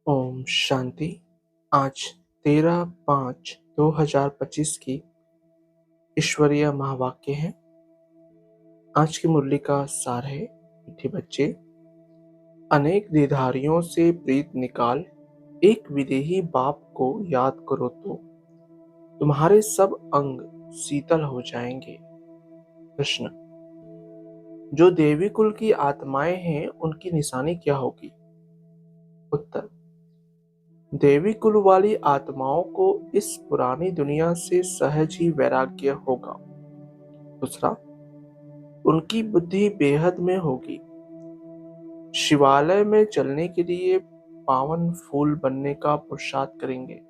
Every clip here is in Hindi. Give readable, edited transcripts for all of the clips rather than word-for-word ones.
ओम शांति। आज 13/5/2025 की ईश्वरीय महावाक्य है। आज की मुरली का सार है, मीठे बच्चे, अनेक देधारियों से प्रीत निकाल, एक विदेही बाप को याद करो तो तुम्हारे सब अंग शीतल हो जाएंगे। प्रश्न: जो देवी कुल की आत्माएं हैं उनकी निशानी क्या होगी? उत्तर: देवी कुल वाली आत्माओं को इस पुरानी दुनिया से सहज ही वैराग्य होगा। दूसरा, उनकी बुद्धि बेहद में होगी। शिवालय में चलने के लिए पावन फूल बनने का पुरुषार्थ करेंगे।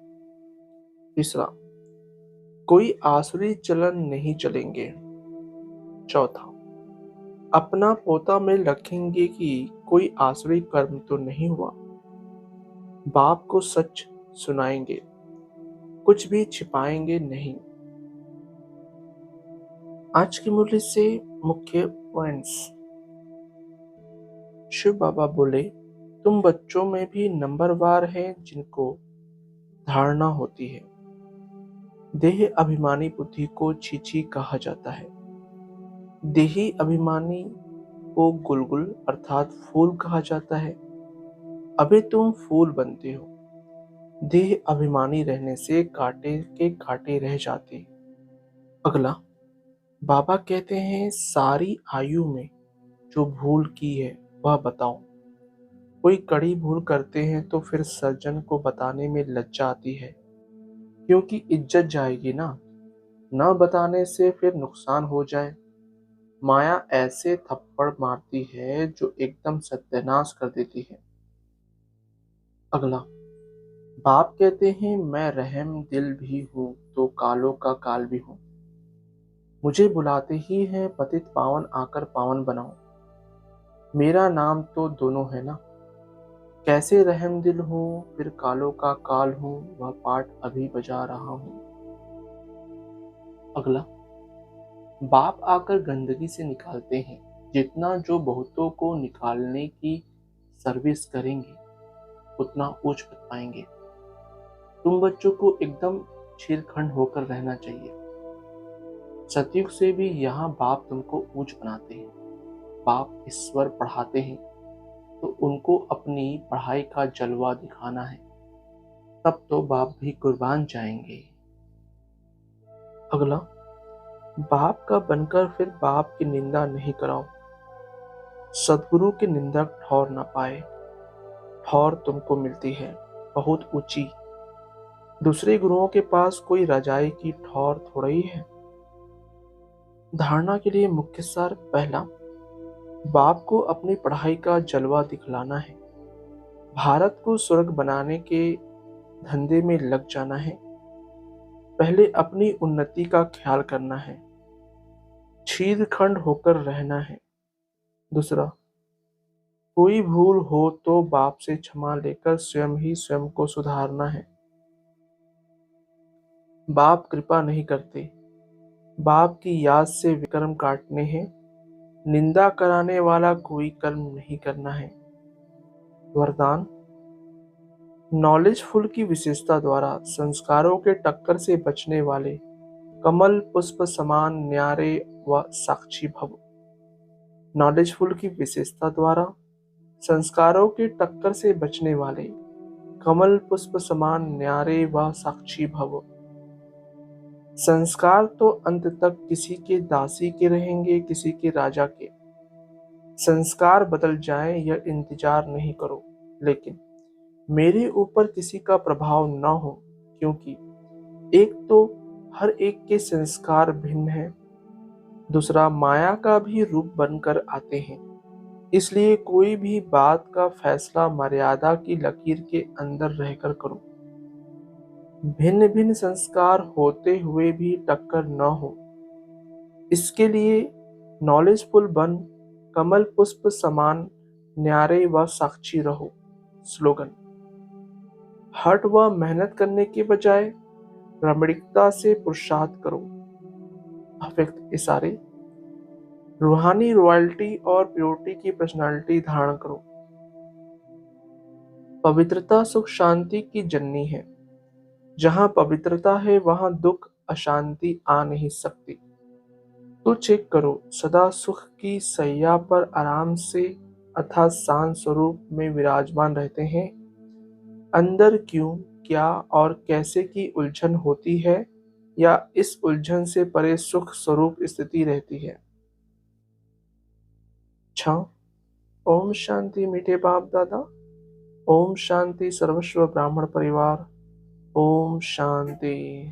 तीसरा, कोई आसुरी चलन नहीं चलेंगे। चौथा, अपना पोता में रखेंगे कि कोई आसुरी कर्म तो नहीं हुआ। बाप को सच सुनाएंगे, कुछ भी छिपाएंगे नहीं। आज की मुरली से मुख्य पॉइंट्स। शिव बाबा बोले, तुम बच्चों में भी नंबरवार हैं जिनको धारणा होती है। देह अभिमानी बुद्धि को छीछी कहा जाता है। देही अभिमानी को गुलगुल अर्थात फूल कहा जाता है। अभी तुम फूल बनते हो। देह अभिमानी रहने से कांटे के कांटे रह जाते। अगला, बाबा कहते हैं सारी आयु में जो भूल की है वह बताओ। कोई कड़ी भूल करते हैं तो फिर सज्जन को बताने में लज्जा आती है, क्योंकि इज्जत जाएगी ना। न बताने से फिर नुकसान हो जाए। माया ऐसे थप्पड़ मारती है जो एकदम सत्यानाश कर देती है। अगला, बाप कहते हैं मैं रहम दिल भी हूँ तो कालों का काल भी हूँ। मुझे बुलाते ही है पतित पावन आकर पावन बनाओ। मेरा नाम तो दोनों है ना। कैसे रहम दिल हूँ फिर कालों का काल हूँ, वह पाठ अभी बजा रहा हूँ। अगला, बाप आकर गंदगी से निकालते हैं। जितना जो बहुतों को निकालने की सर्विस करेंगे उतना ऊंच पद पाएंगे। तुम बच्चों को एकदम छीरखंड होकर रहना चाहिए। सतयुग से भी यहाँ बाप तुमको ऊंच बनाते हैं। बाप ईश्वर पढ़ाते हैं तो उनको अपनी पढ़ाई का जलवा दिखाना है, तब तो बाप भी कुर्बान जाएंगे। अगला, बाप का बनकर फिर बाप की निंदा नहीं कराओ। सदगुरु की निंदक ठौर न पाए। ठौर तुमको मिलती है बहुत ऊंची। दूसरे गुरुओं के पास कोई रजाई की ठौर थोड़ा ही है। धारणा के लिए मुख्य सार। पहला, बाप को अपनी पढ़ाई का जलवा दिखलाना है। भारत को स्वर्ग बनाने के धंधे में लग जाना है। पहले अपनी उन्नति का ख्याल करना है। छीरखंड होकर रहना है। दूसरा, कोई भूल हो तो बाप से क्षमा लेकर स्वयं ही स्वयं को सुधारना है। बाप कृपा नहीं करते। बाप की याद से विकर्म काटने हैं। निंदा कराने वाला कोई कर्म नहीं करना है। वरदान, नॉलेजफुल की विशेषता द्वारा संस्कारों के टक्कर से बचने वाले कमल पुष्प समान न्यारे व साक्षी भव। नॉलेजफुल की विशेषता द्वारा संस्कारों के टक्कर से बचने वाले कमल पुष्प समान न्यारे व साक्षी भव। संस्कार तो अंत तक किसी के दासी के रहेंगे, किसी के राजा के। संस्कार बदल जाए यह इंतजार नहीं करो, लेकिन मेरे ऊपर किसी का प्रभाव न हो, क्योंकि एक तो हर एक के संस्कार भिन्न है, दूसरा माया का भी रूप बनकर आते हैं। इसलिए कोई भी बात का फैसला मर्यादा की लकीर के अंदर रहकर करो। भिन्न भिन्न संस्कार होते हुए भी टक्कर न हो, इसके लिए नॉलेजफुल बन कमल पुष्प समान न्यारे व साक्षी रहो। स्लोगन, हट व मेहनत करने के बजाय रमणीकता से पुरुषार्थ करो। अव्यक्त इशारे, रूहानी रॉयल्टी और प्योरिटी की पर्सनालिटी धारण करो। पवित्रता सुख शांति की जननी है। जहाँ पवित्रता है वहाँ दुख अशांति आ नहीं सकती। तो चेक करो, सदा सुख की सैया पर आराम से अर्थात शांत स्वरूप में विराजमान रहते हैं। अंदर क्यों, क्या और कैसे की उलझन होती है, या इस उलझन से परे सुख स्वरूप स्थिति रहती है। अच्छा, ओम शांति मीठे बाप दादा। ओम शांति सर्वस्व ब्राह्मण परिवार। ओम शांति।